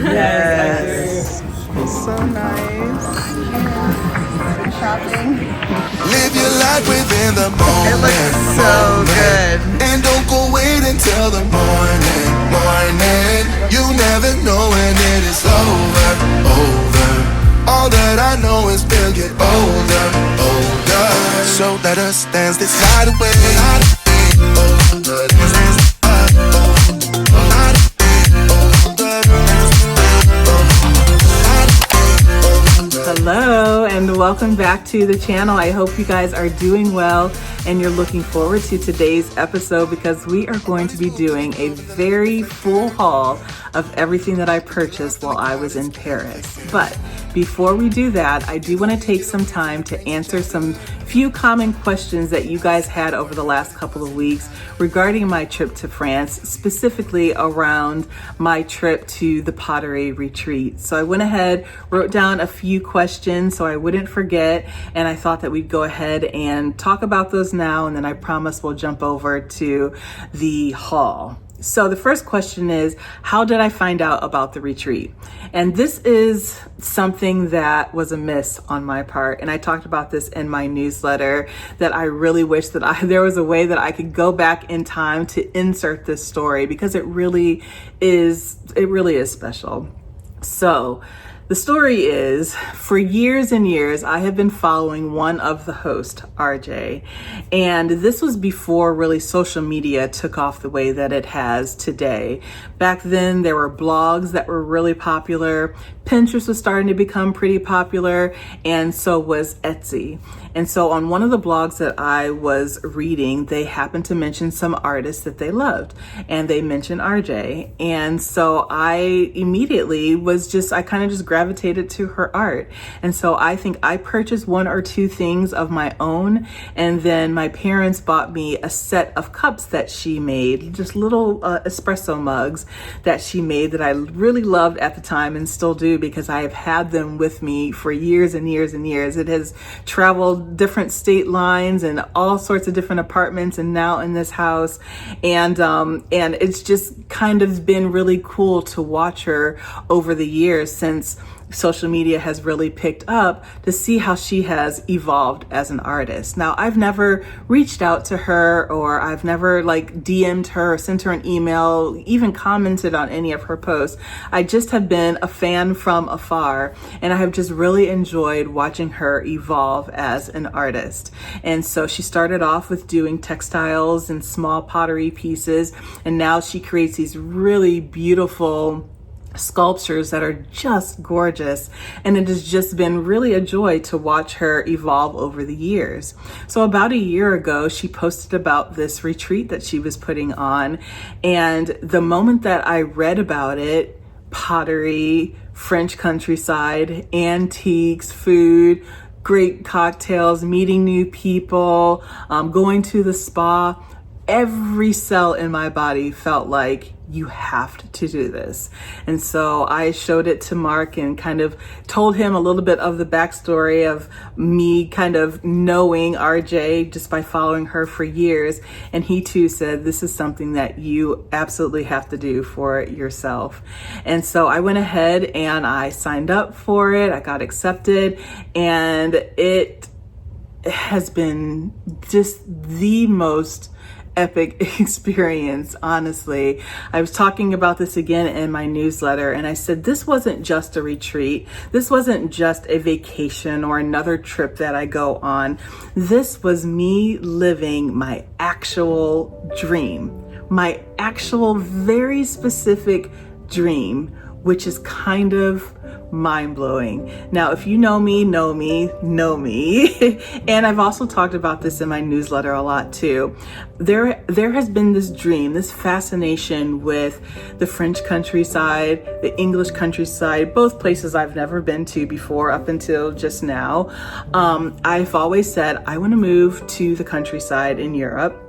Yes. So nice. Shopping. Live your life within the moment. It looks so good. And don't go wait until the morning. You never know when it is over. All that I know is we'll get older. So let us dance this night away. Hello and welcome back to the channel. I hope you guys are doing well and you're looking forward to today's episode because we are going to be doing a very full haul of everything that I purchased while I was in Paris. But before we do that, I do want to take some time to answer some few common questions that you guys had over the last couple of weeks regarding my trip to France, specifically around my trip to the pottery retreat. So I went ahead, wrote down a few questions so I wouldn't forget, and I thought that we'd go ahead and talk about those now, and then I promise we'll jump over to the haul. So the first question is, how did I find out about the retreat? And this is something that was a miss on my part. And I talked about this in my newsletter that I really wish that there was a way that I could go back in time to insert this story because it really is special. So the story is, for years and years, I have been following one of the hosts, RJ, and this was before really social media took off the way that it has today. Back then, there were blogs that were really popular, Pinterest was starting to become pretty popular, and so was Etsy. And so on one of the blogs that I was reading, they happened to mention some artists that they loved, and they mentioned RJ. And so I immediately I kind of just gravitated to her art. And so I think I purchased one or two things of my own, and then my parents bought me a set of cups that she made, just little espresso mugs that she made that I really loved at the time and still do because I have had them with me for years and years and years. It has traveled different state lines and all sorts of different apartments and now in this house. And it's just kind of been really cool to watch her over the years since social media has really picked up to see how she has evolved as an artist. Now, I've never reached out to her or I've never DM'd her or sent her an email, even commented on any of her posts. I just have been a fan from afar, and I have just really enjoyed watching her evolve as an artist. And so she started off with doing textiles and small pottery pieces, and now she creates these really beautiful sculptures that are just gorgeous, and it has just been really a joy to watch her evolve over the years. So about a year ago, she posted about this retreat that she was putting on, and the moment that I read about it, pottery, French countryside, antiques, food, great cocktails, meeting new people, going to the spa, every cell in my body felt like you have to do this. And so I showed it to Mark and kind of told him a little bit of the backstory of me kind of knowing RJ just by following her for years. And he too said, this is something that you absolutely have to do for yourself. And so I went ahead and I signed up for it. I got accepted, and it has been just the most epic experience, honestly. I was talking about this again in my newsletter, and I said this wasn't just a retreat. This wasn't just a vacation or another trip that I go on. This was me living my actual dream, my actual very specific dream, which is kind of mind-blowing. Now, if you know me. And I've also talked about this in my newsletter a lot too. There has been this dream, this fascination with the French countryside, the English countryside, both places I've never been to before up until just now. I've always said I want to move to the countryside in Europe.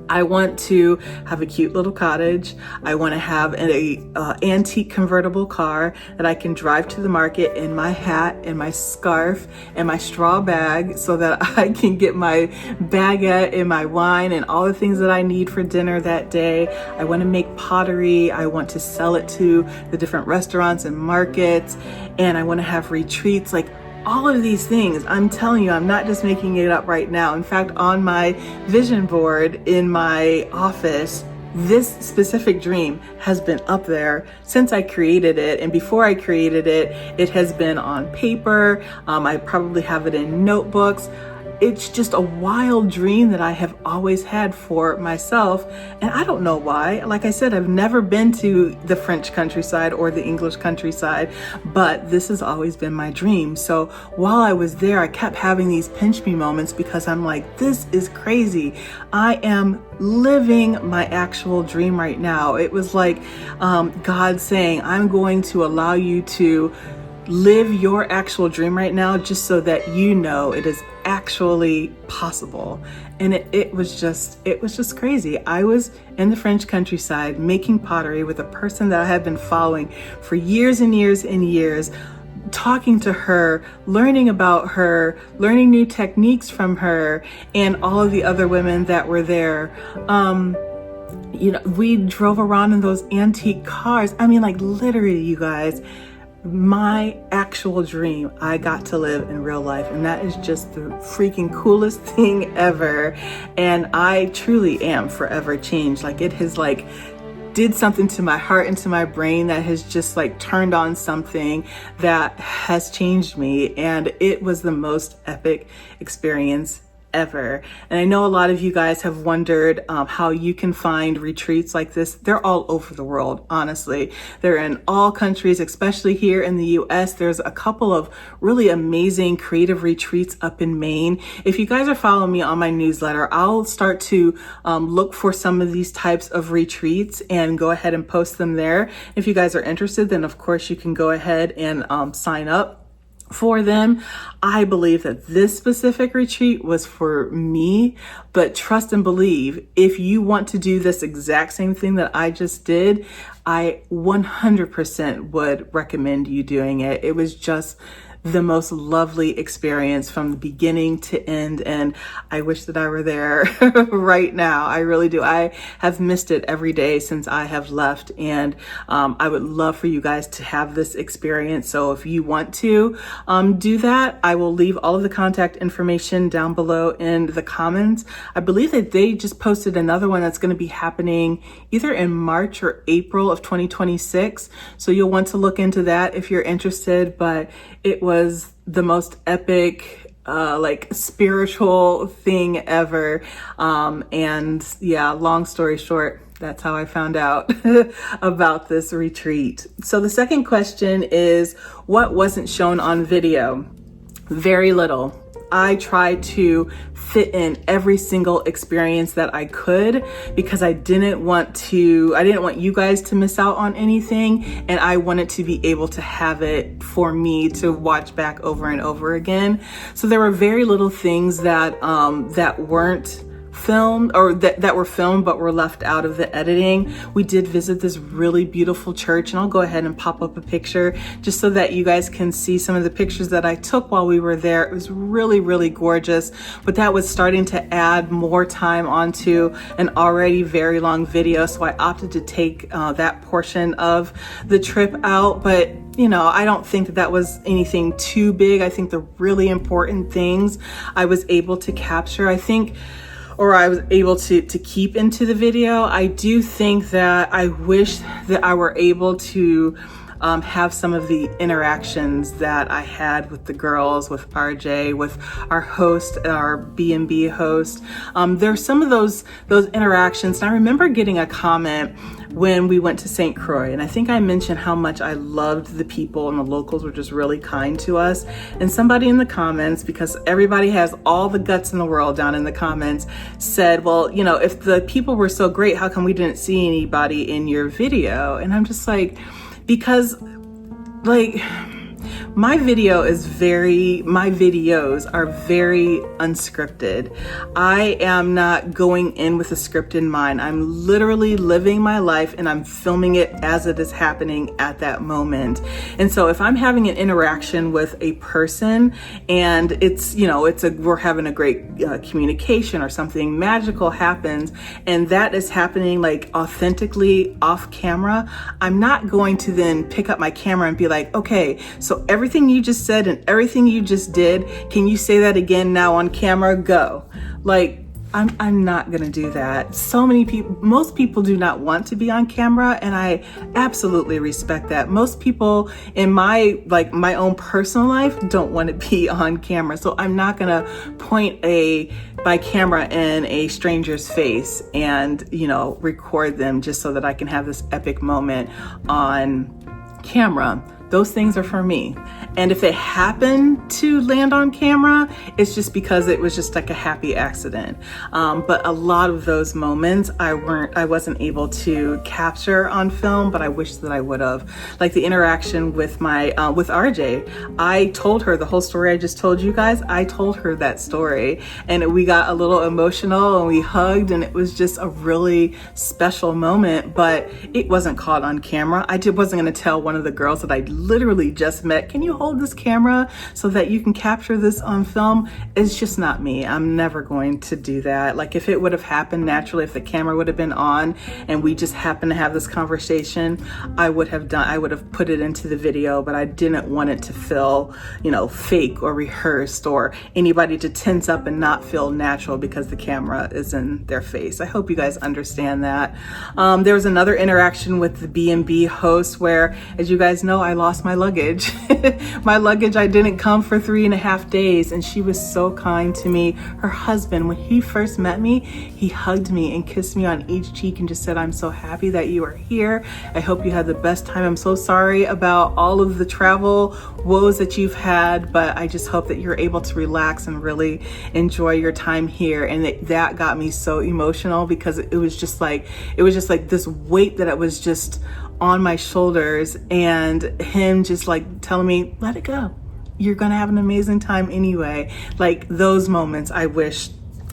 I want to have a cute little cottage. I want to have an antique convertible car that I can drive to the market in my hat and my scarf and my straw bag so that I can get my baguette and my wine and all the things that I need for dinner that day. I want to make pottery. I want to sell it to the different restaurants and markets. And I want to have retreats, like all of these things. I'm telling you, I'm not just making it up right now. In fact, on my vision board in my office, this specific dream has been up there since I created it. And before I created it, it has been on paper. I probably have it in notebooks. It's just a wild dream that I have always had for myself. And I don't know why. Like I said, I've never been to the French countryside or the English countryside, but this has always been my dream. So while I was there, I kept having these pinch me moments because I'm like, this is crazy. I am living my actual dream right now. It was like God saying, I'm going to allow you to live your actual dream right now, just so that you know it is actually possible. And it was just crazy. I was in the French countryside making pottery with a person that I had been following for years and years and years, talking to her, learning about her, learning new techniques from her and all of the other women that were there. We drove around in those antique cars. I mean, like literally, you guys, my actual dream I got to live in real life, and that is just the freaking coolest thing ever. And I truly am forever changed. Like it has like did something to my heart and to my brain that has just like turned on something that has changed me, and it was the most epic experience ever. And I know a lot of you guys have wondered how you can find retreats like this. They're all over the world, honestly. They're in all countries, especially here in the US. There's a couple of really amazing creative retreats up in Maine. If you guys are following me on my newsletter, I'll start to look for some of these types of retreats and go ahead and post them there. If you guys are interested, then of course you can go ahead and sign up for them. I believe that this specific retreat was for me, but trust and believe, if you want to do this exact same thing that I just did, I 100% would recommend you doing it. It was just the most lovely experience from the beginning to end, and I wish that I were there right now. I really do. I have missed it every day since I have left, and I would love for you guys to have this experience. So if you want to do that, I will leave all of the contact information down below in the comments. I believe that they just posted another one that's going to be happening either in March or April of 2026. So you'll want to look into that if you're interested, but it was the most epic, like spiritual thing ever. And yeah, long story short, that's how I found out about this retreat. So the second question is, what wasn't shown on video? Very little. I tried to fit in every single experience that I could because I didn't want you guys to miss out on anything, and I wanted to be able to have it for me to watch back over and over again. So there were very little things that weren't filmed, or that were filmed but were left out of the editing. We did visit this really beautiful church, and I'll go ahead and pop up a picture just so that you guys can see some of the pictures that I took while we were there. It was really, really gorgeous, but that was starting to add more time onto an already very long video, so I opted to take that portion of the trip out. But I don't think that was anything too big. I think the really important things I was able to capture. I was able to keep into the video. I do think that I wish that I were able to have some of the interactions that I had with the girls, with RJ, with our host, our B&B host. There's some of those interactions. And I remember getting a comment when we went to St. Croix, and I think I mentioned how much I loved the people, and the locals were just really kind to us. And somebody in the comments, because everybody has all the guts in the world down in the comments, said, well, if the people were so great, how come we didn't see anybody in your video? And I'm just like, because like My videos are very unscripted. I am not going in with a script in mind. I'm literally living my life and I'm filming it as it is happening at that moment. And so if I'm having an interaction with a person and we're having a great communication or something magical happens and that is happening like authentically off camera, I'm not going to then pick up my camera and be like, okay, so everything you just said and everything you just did, can you say that again now on camera? Go. Like, I'm not gonna do that. Most people do not want to be on camera, and I absolutely respect that. Most people in my own personal life don't want to be on camera, so I'm not gonna point my camera in a stranger's face and record them just so that I can have this epic moment on camera. Those things are for me. And if it happened to land on camera, it's just because it was just like a happy accident. But a lot of those moments I wasn't able to capture on film, but I wish that I would have. Like the interaction with with RJ, I told her the whole story I just told you guys. I told her that story and we got a little emotional and we hugged and it was just a really special moment, but it wasn't caught on camera. I wasn't gonna tell one of the girls that I literally just met, can you hold this camera so that you can capture this on film? It's just not me. I'm never going to do that. Like if it would have happened naturally, if the camera would have been on and we just happened to have this conversation, I would have put it into the video, but I didn't want it to feel, fake or rehearsed or anybody to tense up and not feel natural because the camera is in their face. I hope you guys understand that. There was another interaction with the B&B host where, as you guys know, I lost my luggage. I didn't come for 3.5 days and she was so kind to me. Her husband, when he first met me, he hugged me and kissed me on each cheek and just said, I'm so happy that you are here. I hope you had the best time. I'm so sorry about all of the travel woes that you've had, but I just hope that you're able to relax and really enjoy your time here. And that got me so emotional because it was just like this weight that it was just on my shoulders and him just like telling me, let it go. You're gonna have an amazing time anyway. Like those moments, I wish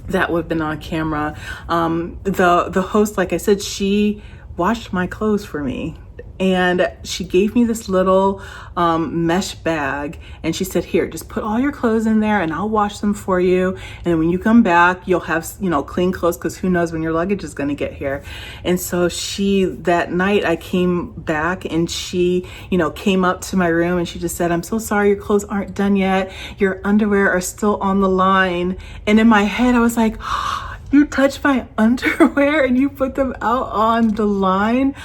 that would have been on camera. The host, like I said, she washed my clothes for me. And she gave me this little mesh bag and she said, here, just put all your clothes in there and I'll wash them for you. And then when you come back, you'll have, clean clothes because who knows when your luggage is going to get here. And so that night I came back and she, came up to my room and she just said, I'm so sorry, your clothes aren't done yet. Your underwear are still on the line. And in my head, I was like, oh, you touched my underwear and you put them out on the line.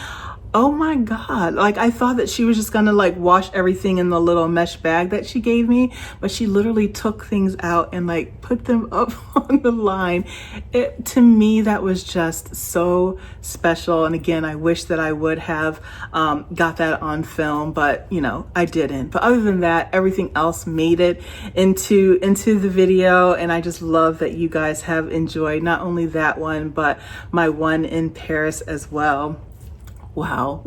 Oh my God. Like I thought that she was just gonna wash everything in the little mesh bag that she gave me, but she literally took things out and put them up on the line. To me, that was just so special. And again, I wish that I would have got that on film, but I didn't. But other than that, everything else made it into the video. And I just love that you guys have enjoyed not only that one, but my one in Paris as well. Wow.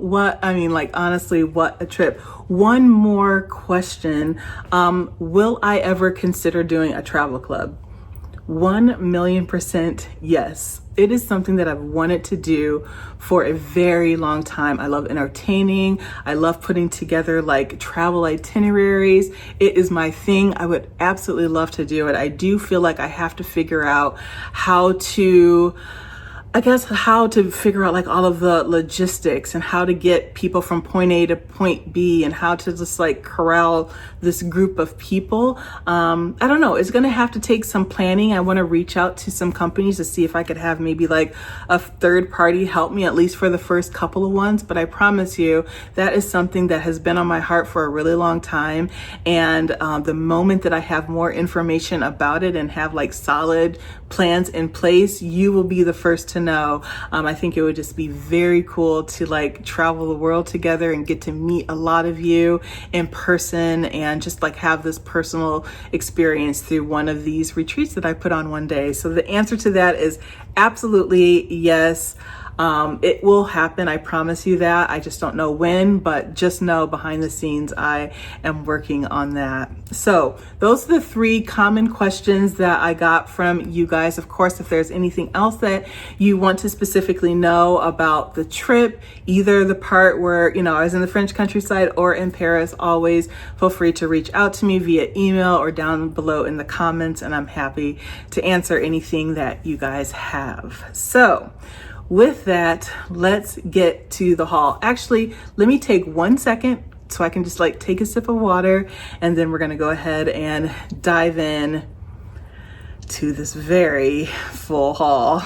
Honestly, what a trip. One more question. Will I ever consider doing a travel club? 1,000,000% yes. It is something that I've wanted to do for a very long time. I love entertaining. I love putting together travel itineraries. It is my thing. I would absolutely love to do it. I do feel like I have to figure out how to figure out all of the logistics and how to get people from point A to point B and how to just corral this group of people. I don't know. It's going to have to take some planning. I want to reach out to some companies to see if I could have maybe a third party help me at least for the first couple of ones. But I promise you that is something that has been on my heart for a really long time. And the moment that I have more information about it and have solid plans in place, you will be the first to know. I think it would just be very cool to travel the world together and get to meet a lot of you in person and just have this personal experience through one of these retreats that I put on one day. So the answer to that is absolutely yes. It will happen, I promise you that. I just don't know when, but just know behind the scenes I am working on that. So those are the 3 common questions that I got from you guys. Of course, if there's anything else that you want to specifically know about the trip, either the part where, I was in the French countryside or in Paris, always feel free to reach out to me via email or down below in the comments, and I'm happy to answer anything that you guys have. So with that, let's get to the haul. Actually, let me take 1 second so I can just take a sip of water, and then we're gonna go ahead and dive in to this very full haul.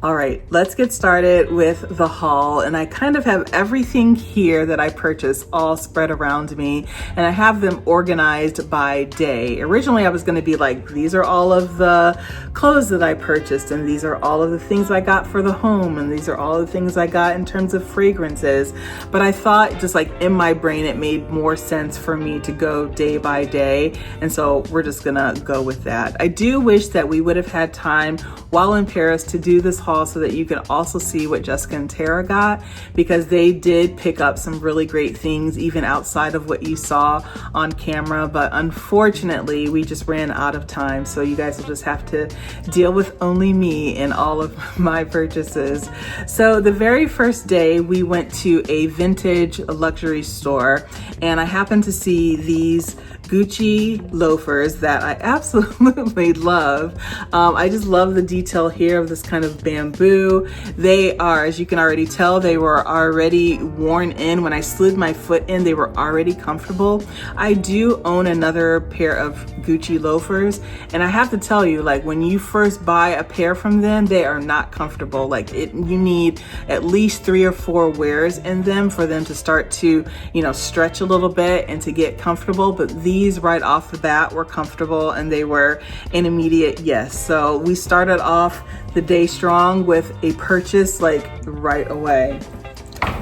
All right, let's get started with the haul. And I kind of have everything here that I purchased all spread around me, and I have them organized by day. Originally, I was gonna be like, these are all of the clothes that I purchased, and these are all of the things I got for the home, and these are all the things I got in terms of fragrances. But I thought, just in my brain, it made more sense for me to go day by day. And so we're just gonna go with that. I do wish that we would have had time while in Paris to do this haul so that you can also see what Jessica and Tara got, because they did pick up some really great things even outside of what you saw on camera. But unfortunately, we just ran out of time. So you guys will just have to deal with only me in all of my purchases. So the very first day we went to a vintage luxury store, and I happened to see these Gucci loafers that I absolutely love. I just love the detail here of this kind of bamboo. They are, as you can already tell, they were already worn in. When I slid my foot in, they were already comfortable. I do own another pair of Gucci loafers, and I have to tell you, when you first buy a pair from them, they are not comfortable. You need at least 3 or 4 wears in them for them to start to, stretch a little bit and to get comfortable. But these right off the bat were comfortable, and they were an immediate yes. So we started off the day strong with a purchase right away.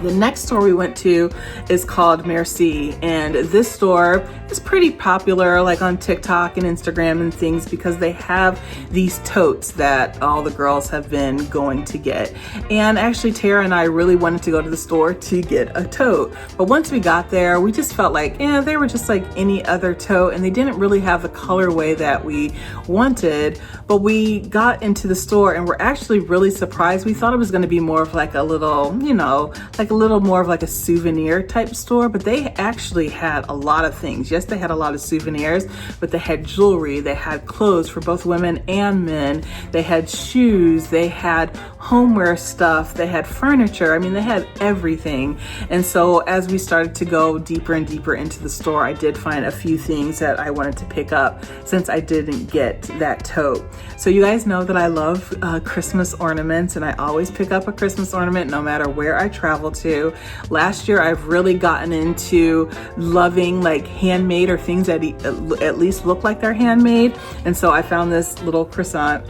The next store we went to is called Merci, and this store is pretty popular on TikTok and Instagram and things, because they have these totes that all the girls have been going to get. And actually, Tara and I really wanted to go to the store to get a tote, but once we got there, we just felt they were just like any other tote, and they didn't really have the colorway that we wanted. But we got into the store and we're actually really surprised. We thought it was going to be more of a little, a little more of a souvenir type store, but they actually had a lot of things. Yes, they had a lot of souvenirs, but they had jewelry, they had clothes for both women and men, they had shoes, they had homeware stuff, they had furniture. I mean, they had everything. And so as we started to go deeper and deeper into the store, I did find a few things that I wanted to pick up since I didn't get that tote. So you guys know that I love Christmas ornaments, and I always pick up a Christmas ornament no matter where I travel to. Last year, I've really gotten into loving handmade, or things that at least look like they're handmade. And so I found this little croissant,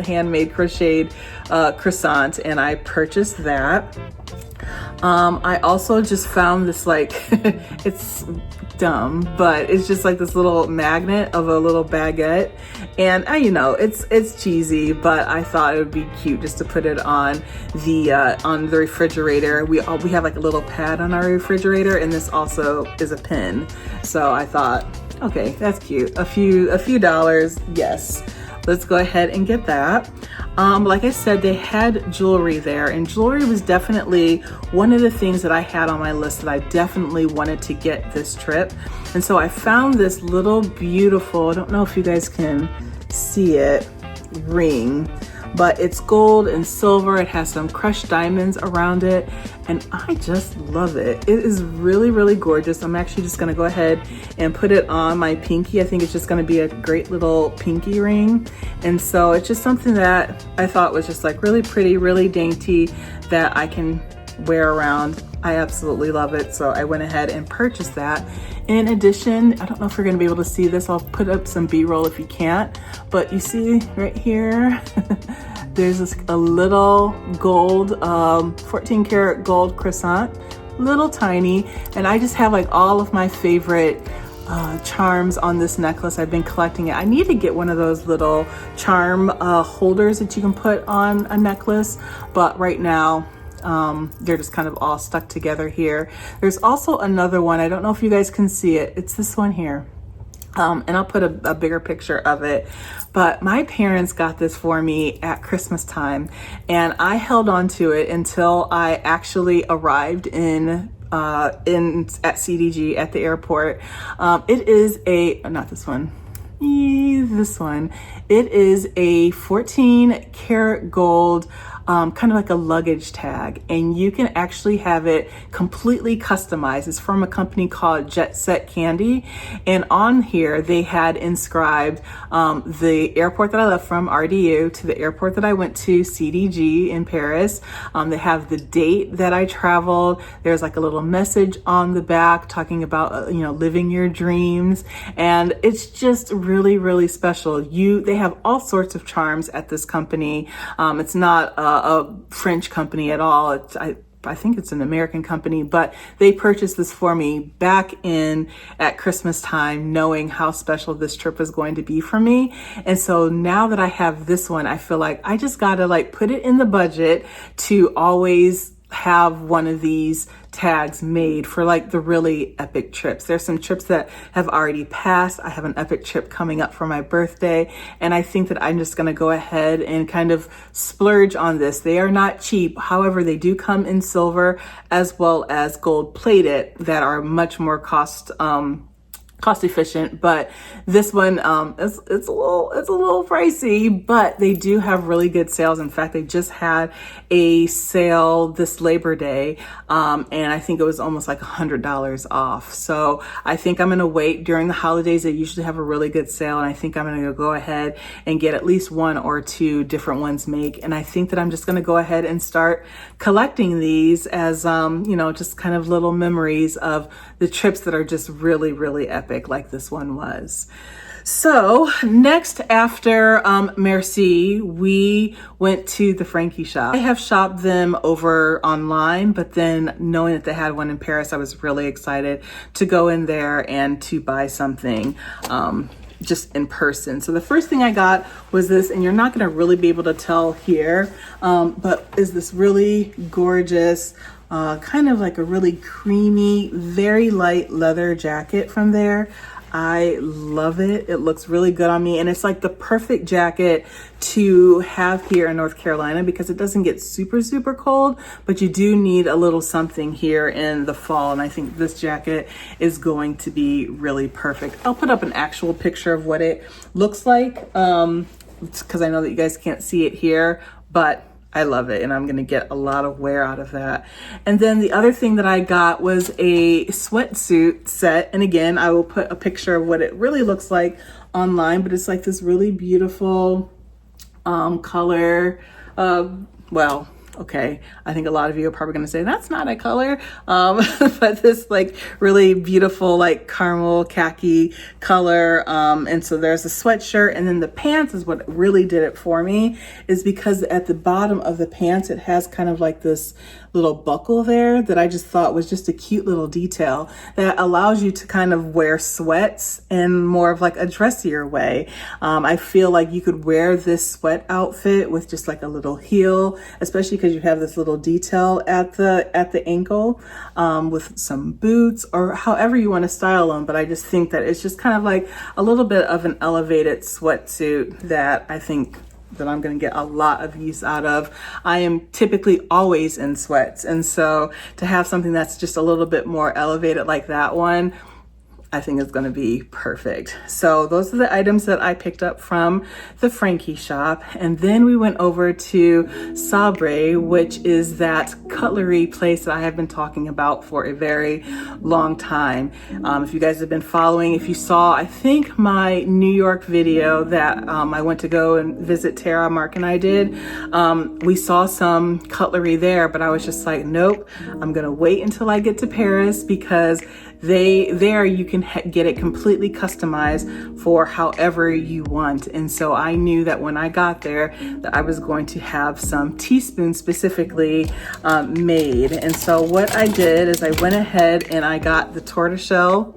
handmade crocheted croissant, and I purchased that. I also just found this it's dumb, but it's just this little magnet of a little baguette, and it's cheesy, but I thought it would be cute just to put it on the refrigerator. We have a little pad on our refrigerator, and this also is a pin, so I thought, okay, that's cute. A few dollars, yes. Let's go ahead and get that. Like I said, they had jewelry there, and jewelry was definitely one of the things that I had on my list that I definitely wanted to get this trip. And so I found this little beautiful, I don't know if you guys can see it, ring, but it's gold and silver. It has some crushed diamonds around it, and I just love it. It is really, really gorgeous. I'm actually just gonna go ahead and put it on my pinky. I think it's just gonna be a great little pinky ring. And so it's just something that I thought was just really pretty, really dainty, that I can wear around. I absolutely love it. So I went ahead and purchased that. In addition, I don't know if you're gonna be able to see this. I'll put up some B-roll if you can't, but you see right here, there's a little gold, 14 karat gold croissant, little tiny. And I just have all of my favorite charms on this necklace. I've been collecting it. I need to get one of those little charm holders that you can put on a necklace, but right now they're just kind of all stuck together here. There's also another one. I don't know if you guys can see it. It's this one here. And I'll put a bigger picture of it. But my parents got this for me at Christmas time, and I held on to it until I actually arrived at CDG at the airport. It is not this one. This one. It is a 14 karat gold, kind of like a luggage tag, and you can actually have it completely customized. It's from a company called Jet Set Candy, and on here they had inscribed the airport that I left from, RDU, to the airport that I went to, CDG in Paris. They have the date that I traveled. There's like a little message on the back talking about living your dreams, and it's just really, really special. They have all sorts of charms at this company. It's not a French company at all. I think it's an American company, but they purchased this for me back at Christmas time, knowing how special this trip was going to be for me. And so now that I have this one, I feel like I just gotta put it in the budget to always have one of these tags made for the really epic trips. There's some trips that have already passed. I have an epic trip coming up for my birthday, and I think that I'm just going to go ahead and kind of splurge on this. They are not cheap. However, they do come in silver as well as gold plated that are much more cost efficient, but this one it's a little pricey, but they do have really good sales. In fact, they just had a sale this Labor Day, and I think it was almost like $100 off. So I think I'm gonna wait during the holidays. They usually have a really good sale, and I think I'm gonna go ahead and get at least one or two different ones made. And I think that I'm just gonna go ahead and start collecting these as just kind of little memories of the trips that are just really, really epic, like this one was. So next, after Merci, we went to the Frankie shop. I have shopped them over online, but then knowing that they had one in Paris, I was really excited to go in there and to buy something just in person. So the first thing I got was this, and you're not going to really be able to tell here, but is this really gorgeous kind of like a really creamy, very light leather jacket from there. I love it. It looks really good on me, and it's like the perfect jacket to have here in North Carolina because it doesn't get super, super cold, but you do need a little something here in the fall, and I think this jacket is going to be really perfect. I'll put up an actual picture of what it looks like because I know that you guys can't see it here, but I love it, and I'm gonna get a lot of wear out of that. And then the other thing that I got was a sweatsuit set, and again, I will put a picture of what it really looks like online, but it's like this really beautiful color. Well, okay, I think a lot of you are probably gonna say that's not a color, but this like really beautiful like caramel khaki color. And so there's a sweatshirt, and then the pants is what really did it for me, is because at the bottom of the pants, it has kind of like this little buckle there that I just thought was just a cute little detail that allows you to kind of wear sweats in more of like a dressier way. I feel like you could wear this sweat outfit with just like a little heel, especially because you have this little detail at the ankle, with some boots or however you want to style them. But I just think that it's just kind of like a little bit of an elevated sweatsuit that I think that I'm going to get a lot of use out of. I am typically always in sweats, and so to have something that's just a little bit more elevated like that one, I think is going to be perfect. So those are the items that I picked up from the Frankie shop. And then we went over to Sabre, which is that cutlery place that I have been talking about for a very long time. If you guys have been following, if you saw, I think my New York video that I went to go and visit Tara, Mark and I did, we saw some cutlery there, but I was just like, nope, I'm going to wait until I get to Paris, because there you can get it completely customized for however you want. And so I knew that when I got there that I was going to have some teaspoons specifically made. And so what I did is I went ahead and I got the tortoiseshell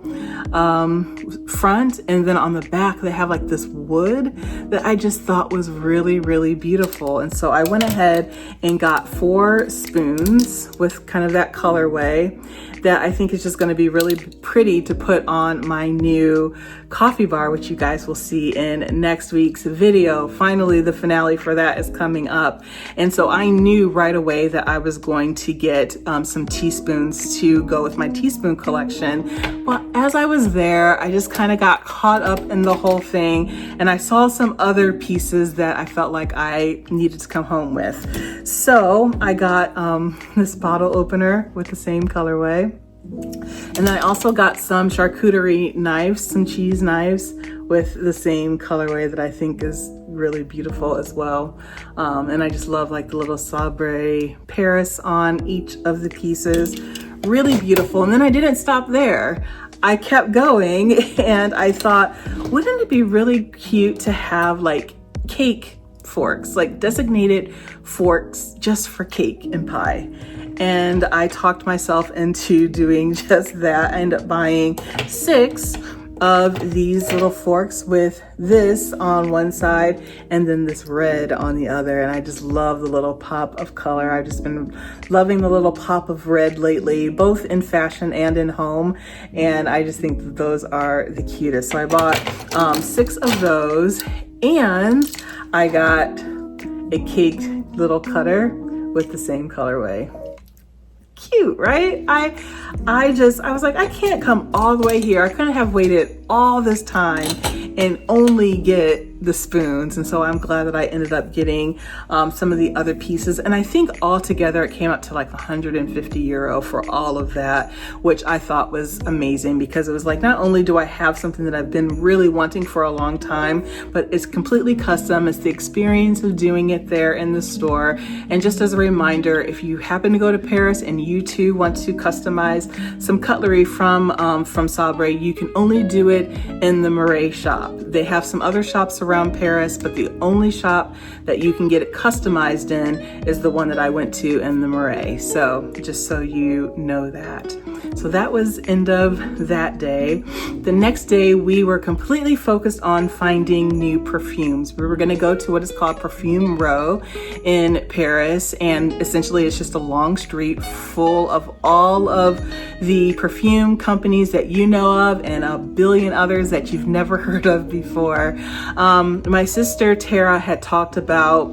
front, and then on the back they have like this wood that I just thought was really, really beautiful. And so I went ahead and got 4 spoons with kind of that colorway that I think is just going to be really pretty to put on my new coffee bar, which you guys will see in next week's video. Finally, the finale for that is coming up. And so I knew right away that I was going to get some teaspoons to go with my teaspoon collection. But as I was there, I just kind of got caught up in the whole thing, and I saw some other pieces that I felt like I needed to come home with. So I got this bottle opener with the same colorway. And then I also got some charcuterie knives, some cheese knives with the same colorway that I think is really beautiful as well. And I just love like the little Sabre Paris on each of the pieces. Really beautiful. And then I didn't stop there. I kept going and I thought, wouldn't it be really cute to have like cake forks, like designated forks just for cake and pie? And I talked myself into doing just that. I ended up buying 6 of these little forks with this on one side and then this red on the other. And I just love the little pop of color. I've just been loving the little pop of red lately, both in fashion and in home. And I just think that those are the cutest. So I bought 6 of those, and I got a cake little cutter with the same colorway. Cute, right? I was like, I can't come all the way here. I couldn't have waited all this time and only get the spoons. And so I'm glad that I ended up getting some of the other pieces. And I think altogether it came up to like 150 euro for all of that, which I thought was amazing, because it was like, not only do I have something that I've been really wanting for a long time, but it's completely custom. It's the experience of doing it there in the store. And just as a reminder, if you happen to go to Paris and you too want to customize some cutlery from Sabre, you can only do it in the Marais shop. They have some other shops around Paris, but the only shop that you can get it customized in is the one that I went to in the Marais. So just so you know that. So that was end of that day. The next day we were completely focused on finding new perfumes. We were going to go to what is called Perfume Row in Paris, and essentially it's just a long street full of all of the perfume companies that you know of and a billion others that you've never heard of before. My sister Tara had talked about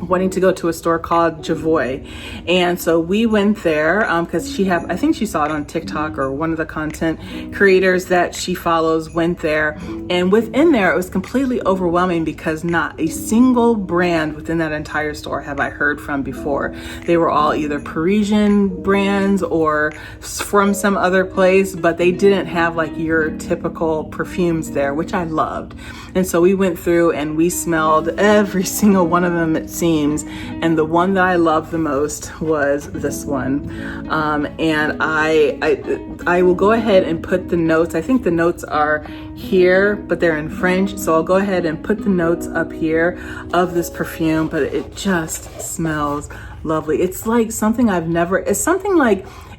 wanting to go to a store called Javoy. And so we went there because I think she saw it on TikTok, or one of the content creators that she follows went there. And within there, it was completely overwhelming because not a single brand within that entire store have I heard from before. They were all either Parisian brands or from some other place, but they didn't have like your typical perfumes there, which I loved. And so we went through and we smelled every single one of them, it seems. And the one that I loved the most was this one. And I will go ahead and put the notes. I think the notes are here, but they're in French. So I'll go ahead and put the notes up here of this perfume, but it just smells lovely. It's like something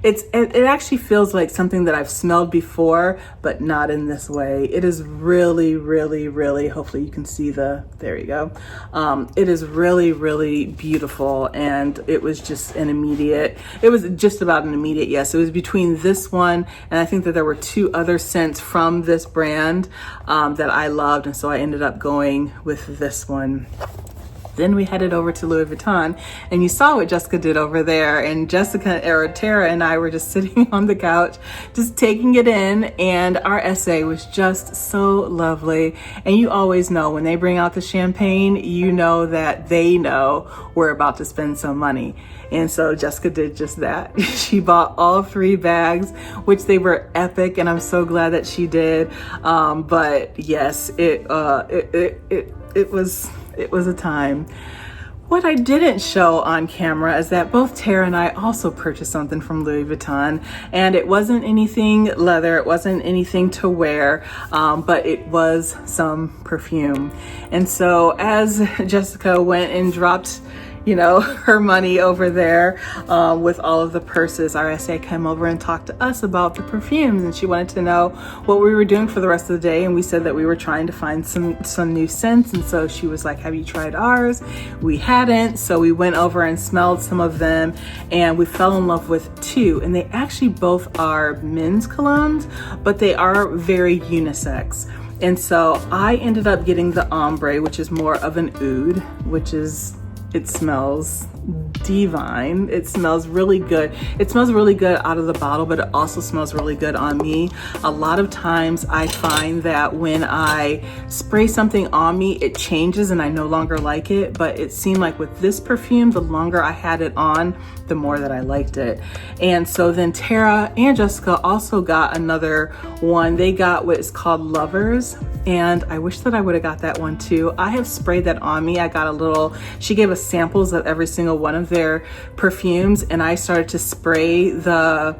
it actually feels like something that I've smelled before, but not in this way. It is really, really, really, hopefully you can see there you go. It is really, really beautiful. And it was just it was just about an immediate yes. It was between this one, and I think that there were 2 other scents from this brand that I loved. And so I ended up going with this one. Then we headed over to Louis Vuitton, and you saw what Jessica did over there. And Tara and I were just sitting on the couch, just taking it in. And our essay was just so lovely. And you always know when they bring out the champagne, you know that they know we're about to spend some money. And so Jessica did just that. She bought all 3 bags, which they were epic, and I'm so glad that she did. But yes, it was a time. What I didn't show on camera is that both Tara and I also purchased something from Louis Vuitton, and it wasn't anything leather, it wasn't anything to wear, but it was some perfume. And so as Jessica went and dropped her money over there with all of the purses. Our SA came over and talked to us about the perfumes, and she wanted to know what we were doing for the rest of the day. And we said that we were trying to find some new scents. And so she was like, have you tried ours? We hadn't. So we went over and smelled some of them, and we fell in love with two. And they actually both are men's colognes, but they are very unisex. And so I ended up getting the ombre, which is more of an oud, it smells divine. It smells really good. It smells really good out of the bottle, but it also smells really good on me. A lot of times I find that when I spray something on me, it changes and I no longer like it. But it seemed like with this perfume, the longer I had it on, the more that I liked it. And so then Tara and Jessica also got another one. They got what is called Lovers. And I wish that I would have got that one too. I have sprayed that on me. I got she gave us samples of every single one of their perfumes, and I started to spray the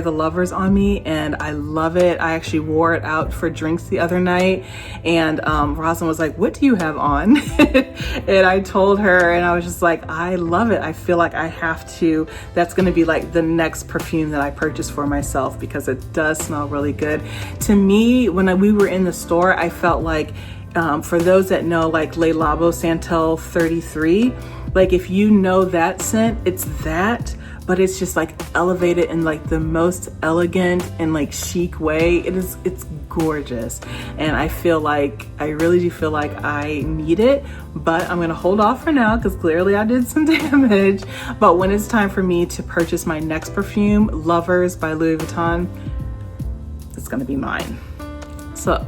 Lovers on me, and I love it. I actually wore it out for drinks the other night, and Rosalind was like, what do you have on? And I told her, and I was just like, I love it. I feel like I have to, that's gonna be like the next perfume that I purchase for myself, because it does smell really good. To me, when we were in the store, I felt like, for those that know, like Le Labo Santal 33, like if you know that scent, it's that, but it's just like elevated in like the most elegant and like chic way. It's gorgeous. And I really do feel like I need it, but I'm gonna hold off for now because clearly I did some damage. But when it's time for me to purchase my next perfume, Lovers by Louis Vuitton, it's gonna be mine. So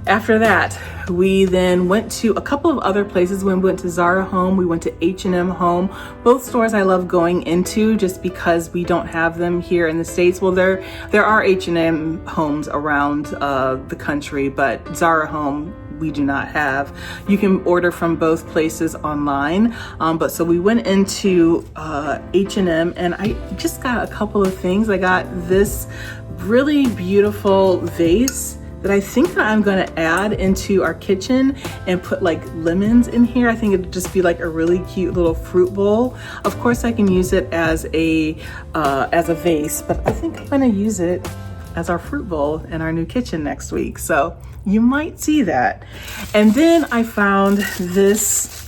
after that, we then went to a couple of other places. We went to Zara Home, we went to H&M Home. Both stores I love going into just because we don't have them here in the States. Well, there are H&M Homes around the country, but Zara Home we do not have. You can order from both places online. But so we went into H&M, and I just got a couple of things. I got this really beautiful vase that I think that I'm gonna add into our kitchen and put like lemons in here. I think it'd just be like a really cute little fruit bowl. Of course I can use it as a vase, but I think I'm gonna use it as our fruit bowl in our new kitchen next week. So you might see that. And then I found this,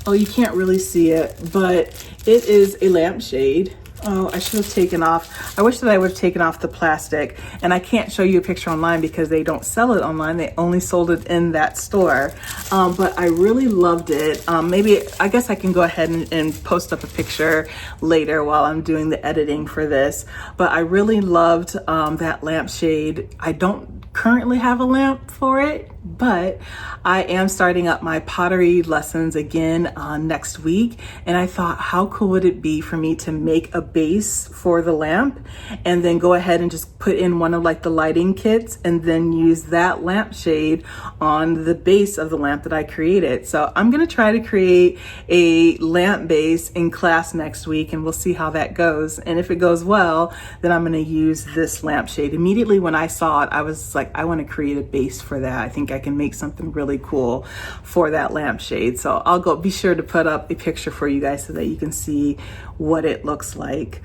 oh, you can't really see it, but it is a lampshade. Oh, I should have taken off. I wish that I would have taken off the plastic, and I can't show you a picture online because they don't sell it online. They only sold it in that store. But I really loved it. Maybe, I guess I can go ahead and post up a picture later while I'm doing the editing for this. But I really loved that lampshade. I don't currently have a lamp for it, but I am starting up my pottery lessons again next week. And I thought, how cool would it be for me to make a base for the lamp and then go ahead and just put in one of like the lighting kits and then use that lampshade on the base of the lamp that I created. So I'm gonna try to create a lamp base in class next week, and we'll see how that goes. And if it goes well, then I'm gonna use this lampshade. Immediately when I saw it, I was like, I wanna create a base for that. I think I can make something really cool for that lampshade. So I'll be sure to put up a picture for you guys so that you can see what it looks like.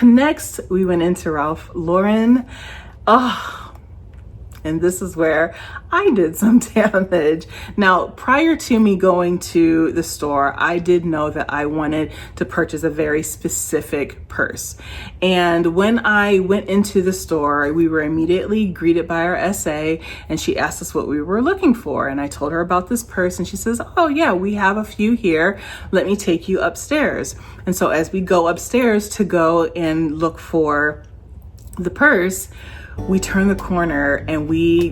Next we went into Ralph Lauren. And this is where I did some damage. Now, prior to me going to the store, I did know that I wanted to purchase a very specific purse. And when I went into the store, we were immediately greeted by our SA, and she asked us what we were looking for. And I told her about this purse, and she says, oh yeah, we have a few here. Let me take you upstairs. And so as we go upstairs to go and look for the purse, we turn the corner and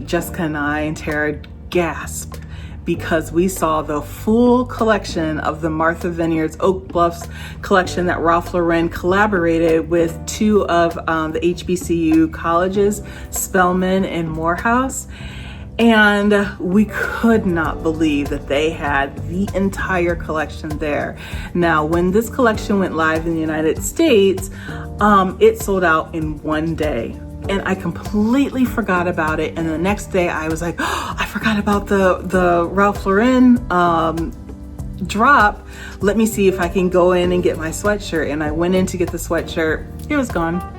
Jessica and I and Tara gasped because we saw the full collection of the Martha Vineyards Oak Bluffs collection that Ralph Lauren collaborated with two of the HBCU colleges, Spelman and Morehouse. And we could not believe that they had the entire collection there. Now, when this collection went live in the United States, it sold out in one day. and I completely forgot about it. And the next day I was like, oh, I forgot about the Ralph Lauren drop. Let me see if I can go in and get my sweatshirt. And I went in to get the sweatshirt. It was gone.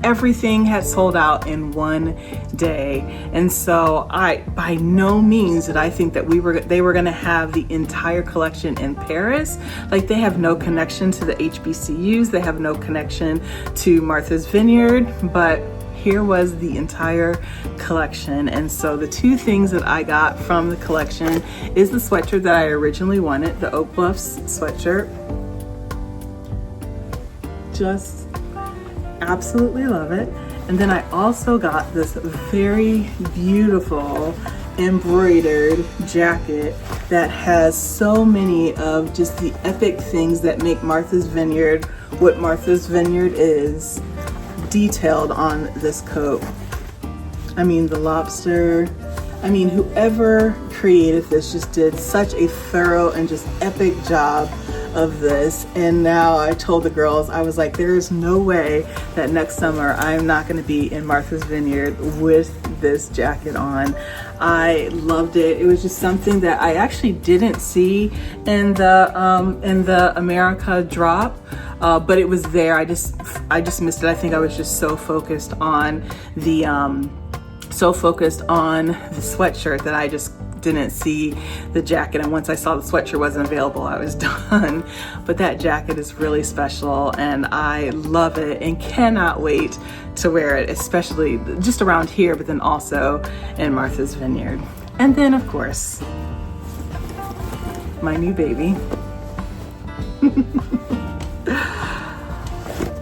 Everything had sold out in one day. And so by no means did I think that they were going to have the entire collection in Paris. Like, they have no connection to the HBCUs. They have no connection to Martha's Vineyard, but here was the entire collection. And so the two things that I got from the collection is the sweatshirt that I originally wanted, the Oak Bluffs sweatshirt. Just absolutely love it. And then I also got this very beautiful embroidered jacket that has so many of just the epic things that make Martha's Vineyard what Martha's Vineyard is, detailed on this coat. I mean, the lobster, I mean, whoever created this just did such a thorough and just epic job of this. And now I told the girls, I was like, there is no way that next summer I'm not going to be in Martha's Vineyard with this jacket on. I loved it. It was just something that I actually didn't see in the America drop. But it was there. I just missed it. I think I was just so focused on the sweatshirt that I just didn't see the jacket. And once I saw the sweatshirt wasn't available, I was done. But that jacket is really special and I love it and cannot wait to wear it, especially just around here, but then also in Martha's Vineyard. And then of course, my new baby.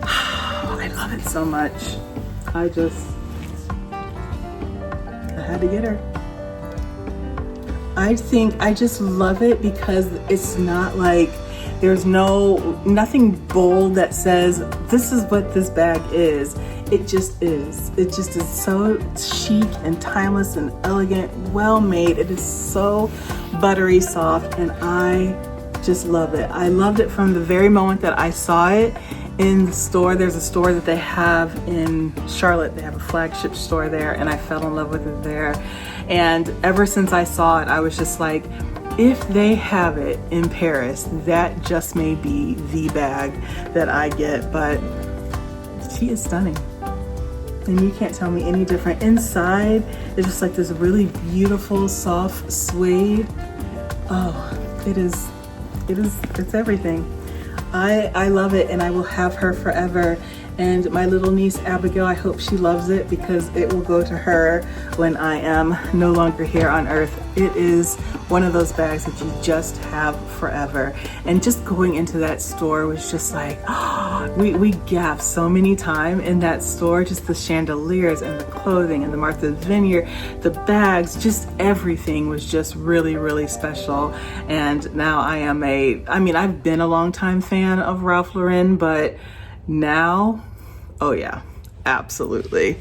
I love it so much. I had to get her. I think I just love it because it's not like there's nothing bold that says this is what this bag is. It just is. It just is so chic and timeless and elegant, well made. It is so buttery soft and I just love it. I loved it from the very moment that I saw it in the store. There's a store that they have in Charlotte. They have a flagship store there and I fell in love with it there. And ever since I saw it, I was just like, if they have it in Paris, that just may be the bag that I get. But she is stunning. And you can't tell me any different. Inside, it's just like this really beautiful, soft suede. Oh, it's everything. I love it and I will have her forever. And my little niece Abigail, I hope she loves it because it will go to her when I am no longer here on earth. It is one of those bags that you just have forever. And just going into that store was just like, oh, we gasped so many times in that store, just the chandeliers and the clothing and the Martha's Vineyard, the bags, just everything was just really, really special. And now I've been a long time fan of Ralph Lauren, but now, oh yeah, absolutely.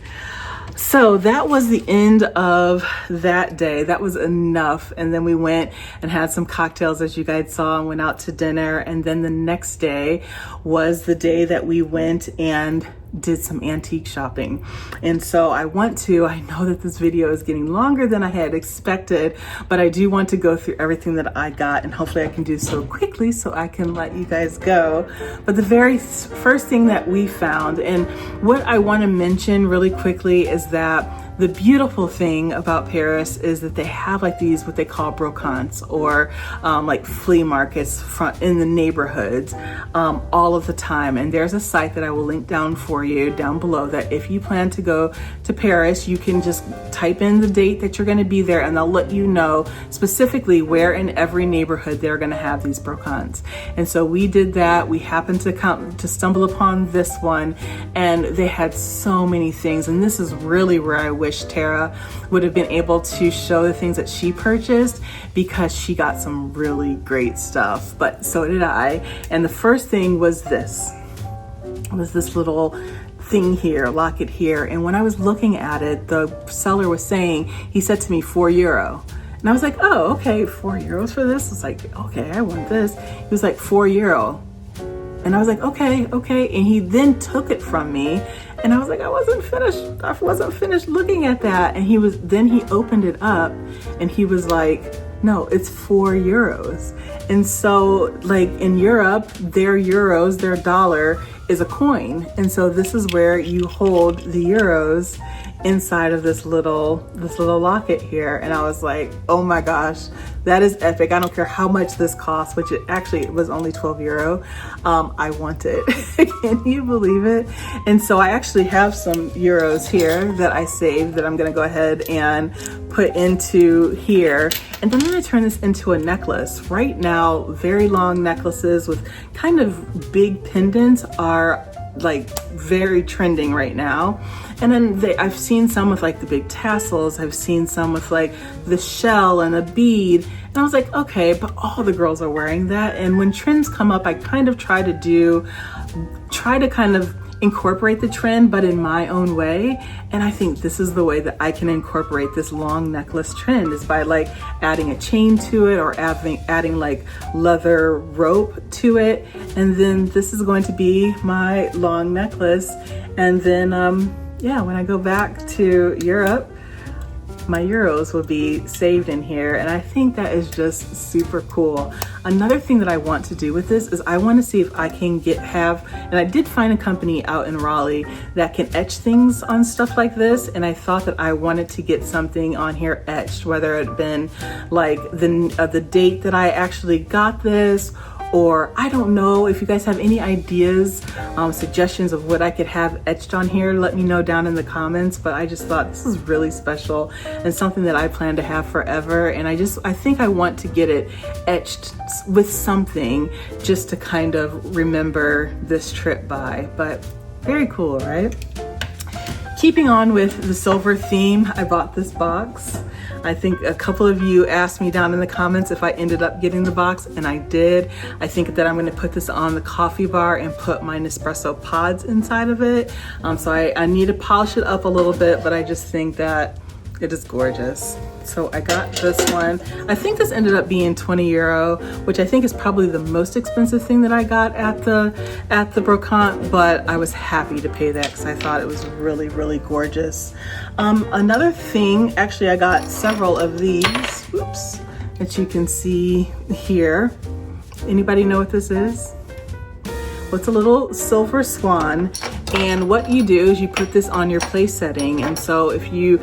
So that was the end of that day. That was enough. And then we went and had some cocktails, as you guys saw, and went out to dinner. And then the next day was the day that we went and did some antique shopping. And so I know that this video is getting longer than I had expected, but I do want to go through everything that I got and hopefully I can do so quickly so I can let you guys go. But the very first thing that we found, and what I want to mention really quickly, is that the beautiful thing about Paris is that they have like these, what they call brocantes, or like flea markets in the neighborhoods all of the time. And there's a site that I will link down for you down below that if you plan to go to Paris, you can just type in the date that you're going to be there and they'll let you know specifically where in every neighborhood they're going to have these brocantes. And so we did that. We happened to stumble upon this one and they had so many things. And this is really where I wish Tara would have been able to show the things that she purchased because she got some really great stuff, but so did I. And the first thing was this little thing here, locket here. And when I was looking at it, the seller was saying, he said to me, €4. And I was like, oh, okay, €4 for this? It's like, okay, I want this. He was like, €4. And I was like, okay. And he then took it from me. And I was like, I wasn't finished looking at that. And then he opened it up and he was like, no, it's 4 euros. And so like in Europe, their euros, their dollar is a coin. And so this is where you hold the euros inside of this little locket here. And I was like, oh my gosh, that is epic. I don't care how much this costs, which it was only 12 euro. I want it. Can you believe it? And so I actually have some euros here that I saved that I'm gonna go ahead and put into here. And then I'm gonna turn this into a necklace. Right now, very long necklaces with kind of big pendants are like very trending right now. And then I've seen some with like the big tassels. I've seen some with like the shell and a bead. And I was like, okay, but all the girls are wearing that. And when trends come up, I kind of try to kind of incorporate the trend, but in my own way. And I think this is the way that I can incorporate this long necklace trend, is by like adding a chain to it or adding like leather rope to it. And then this is going to be my long necklace. And then, yeah, when I go back to Europe, my euros will be saved in here. And I think that is just super cool. Another thing that I want to do with this is I want to see if I can and I did find a company out in Raleigh that can etch things on stuff like this. And I thought that I wanted to get something on here etched, whether it had been like the date that I actually got this, or I don't know. If you guys have any ideas, suggestions of what I could have etched on here, let me know down in the comments. But I just thought this is really special and something that I plan to have forever. And I think I want to get it etched with something just to kind of remember this trip by. But very cool, right? Keeping on with the silver theme, I bought this box. I think a couple of you asked me down in the comments if I ended up getting the box, and I did. I think that I'm gonna put this on the coffee bar and put my Nespresso pods inside of it. So I need to polish it up a little bit, but I just think that it is gorgeous. So I got this one. I think this ended up being 20 euro, which I think is probably the most expensive thing that I got at the brocante, but I was happy to pay that because I thought it was really, really gorgeous. Another thing, actually I got several of these, oops, that you can see here. Anybody know what this is? Well, it's a little silver swan. And what you do is you put this on your place setting. And so if you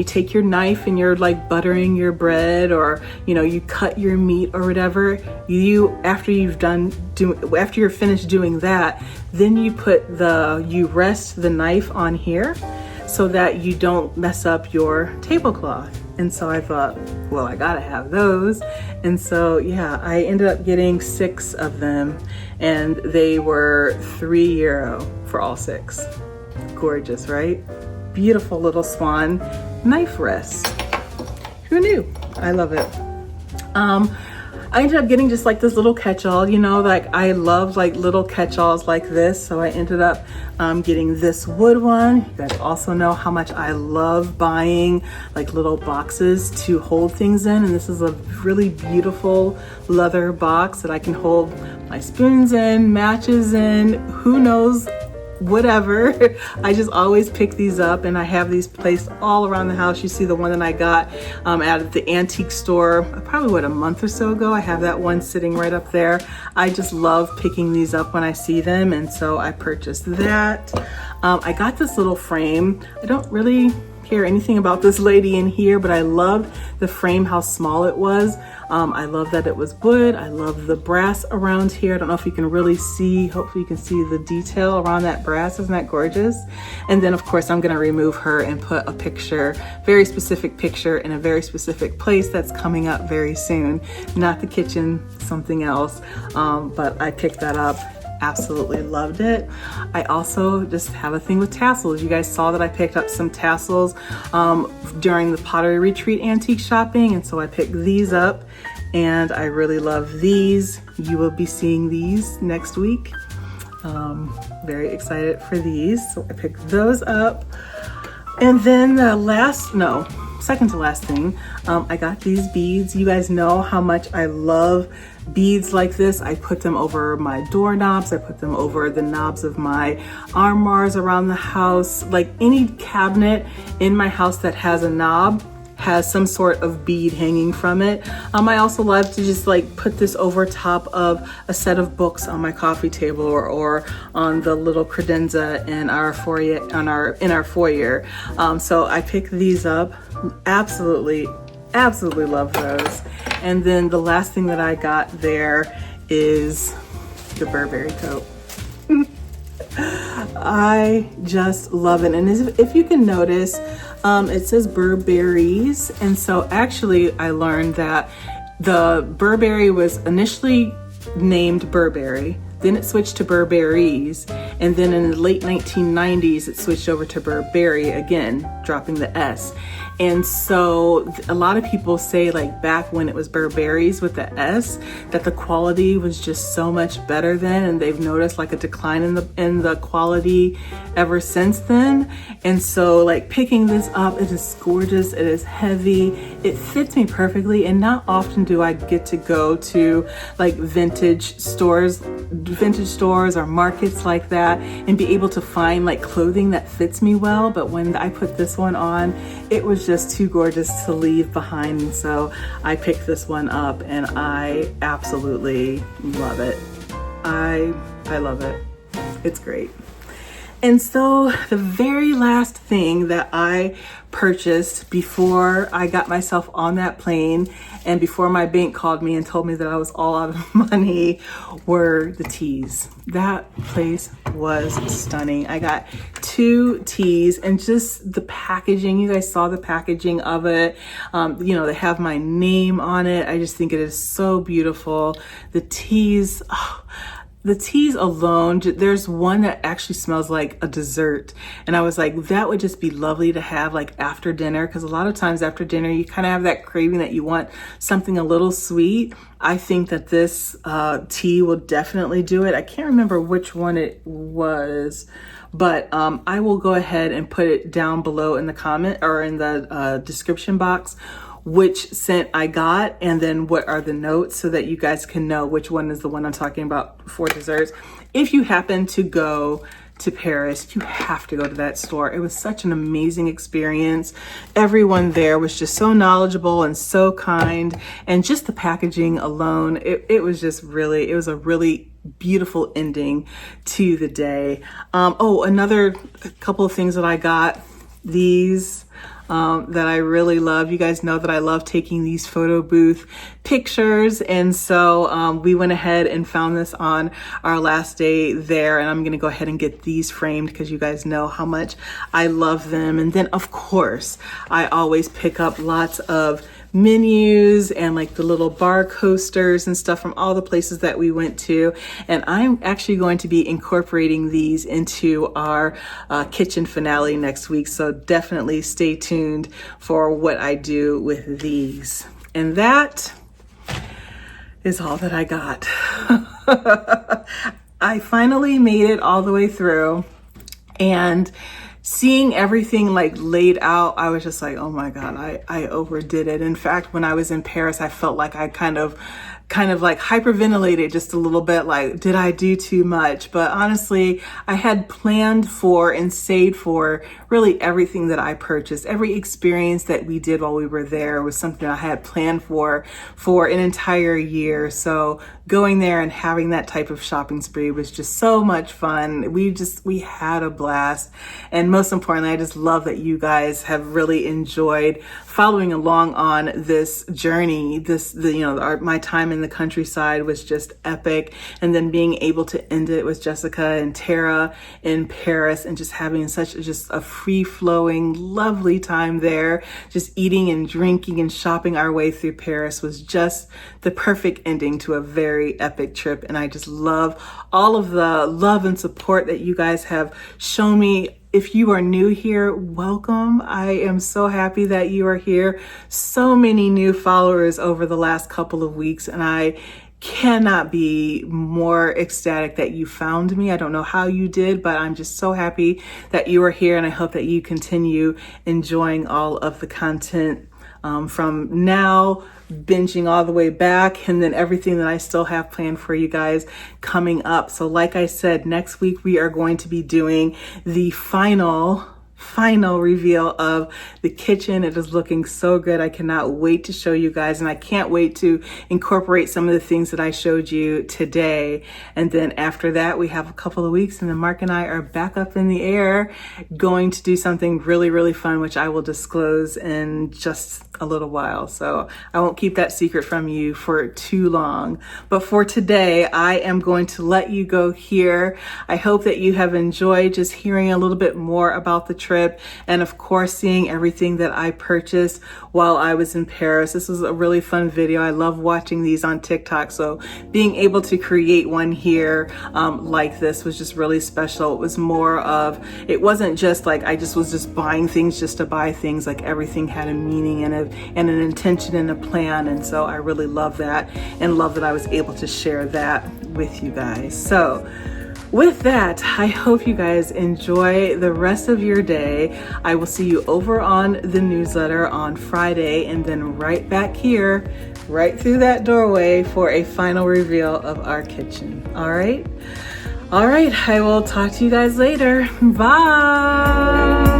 take your knife and you're like buttering your bread, or you cut your meat or whatever, after you're finished doing that, then you rest the knife on here so that you don't mess up your tablecloth. And so I thought, well, I gotta have those. And so yeah, I ended up getting 6 of them, and they were 3 euro for all 6. Gorgeous, right? Beautiful little swan knife rest. Who knew? I love it. I ended up getting just like this little catch-all, like I love like little catch-alls like this. So I ended up getting this wood one. You guys also know how much I love buying like little boxes to hold things in. And this is a really beautiful leather box that I can hold my spoons in, matches in, who knows, whatever. I just always pick these up, and I have these placed all around the house. You see the one that I got at the antique store probably a month or so ago. I have that one sitting right up there. I just love picking these up when I see them, and so I purchased that. I got this little frame. I don't really hear anything about this lady in here, but I loved the frame, how small it was. I love that it was wood. I love the brass around here. I don't know if you can really see, hopefully you can see the detail around that brass. Isn't that gorgeous? And then of course I'm gonna remove her and put a picture, very specific picture in a very specific place that's coming up very soon. Not the kitchen, something else. But I picked that up. Absolutely loved it. I also just have a thing with tassels. You guys saw that I picked up some tassels during the pottery retreat antique shopping, and so I picked these up, and I really love these. You will be seeing these next week. Very excited for these. So I picked those up. And then second to last thing, I got these beads. You guys know how much I love beads like this. I put them over my doorknobs. I put them over the knobs of my armoires around the house. Like any cabinet in my house that has a knob has some sort of bead hanging from it. I also love to just like put this over top of a set of books on my coffee table or on the little credenza in our foyer. So I picked these up. Absolutely love those. And then the last thing that I got there is the Burberry coat. I just love it. And if you can notice, it says Burberry's. And so actually I learned that the Burberry was initially named Burberry, then it switched to Burberry's, and then in the late 1990s it switched over to Burberry again, dropping the S. And so a lot of people say like back when it was Burberry's with the S, that the quality was just so much better then, and they've noticed like a decline in the quality ever since then. And so like picking this up, it is gorgeous, it is heavy, it fits me perfectly, and not often do I get to go to like vintage stores or markets like that and be able to find like clothing that fits me well. But when I put this one on, it was just too gorgeous to leave behind. And so I picked this one up and I absolutely love it. I love it. It's great. And so the very last thing that I purchased before I got myself on that plane and before my bank called me and told me that I was all out of money were the teas. That place was stunning. I got 2 teas, and just the packaging, you guys saw the packaging of it. They have my name on it. I just think it is so beautiful. The teas, the teas alone, there's one that actually smells like a dessert. And I was like, that would just be lovely to have like after dinner. Because a lot of times after dinner, you kind of have that craving that you want something a little sweet. I think that this tea will definitely do it. I can't remember which one it was, but I will go ahead and put it down below in the comment or in the description box which scent I got and then what are the notes, so that you guys can know which one is the one I'm talking about for desserts. If you happen to go to Paris, you have to go to that store. It was such an amazing experience. Everyone there was just so knowledgeable and so kind, and just the packaging alone, it was a really beautiful ending to the day. Another couple of things that I got, these that I really love. You guys know that I love taking these photo booth pictures, and so we went ahead and found this on our last day there, and I'm gonna go ahead and get these framed because you guys know how much I love them. And then of course I always pick up lots of menus and like the little bar coasters and stuff from all the places that we went to, and I'm actually going to be incorporating these into our kitchen finale next week, so definitely stay tuned for what I do with these. And that is all that I got. I finally made it all the way through, and seeing everything like laid out, I was just like, oh my God, I overdid it. In fact, when I was in Paris, I felt like I kind of like hyperventilated just a little bit, like, did I do too much? But honestly, I had planned for and saved for really everything that I purchased. Every experience that we did while we were there was something I had planned for an entire year. So going there and having that type of shopping spree was just so much fun. We had a blast. And most importantly, I just love that you guys have really enjoyed following along on this journey. My time in the countryside was just epic. And then being able to end it with Jessica and Tara in Paris, and just having such a free-flowing, lovely time there, just eating and drinking and shopping our way through Paris was just the perfect ending to a very epic trip. And I just love all of the love and support that you guys have shown me. If you are new here, welcome. I am so happy that you are here. So many new followers over the last couple of weeks, and I cannot be more ecstatic that you found me. I don't know how you did, but I'm just so happy that you are here, and I hope that you continue enjoying all of the content from now, binging all the way back, and then everything that I still have planned for you guys coming up. So like I said, next week we are going to be doing the final reveal of the kitchen. It is looking so good. I cannot wait to show you guys, and I can't wait to incorporate some of the things that I showed you today. And then after that, we have a couple of weeks, and then Mark and I are back up in the air going to do something really, really fun, which I will disclose in just a little while. So I won't keep that secret from you for too long. But for today, I am going to let you go here. I hope that you have enjoyed just hearing a little bit more about the trip, and of course seeing everything that I purchased while I was in Paris. This was a really fun video. I love watching these on TikTok, so being able to create one here like this was just really special. It was more of, it wasn't just like I just was just buying things just to buy things. Like everything had a meaning and an intention and a plan, and so I really love that, and love that I was able to share that with you guys. So with that, I hope you guys enjoy the rest of your day. I will see you over on the newsletter on Friday, and then right back here, right through that doorway for a final reveal of our kitchen. All right, I will talk to you guys later. Bye.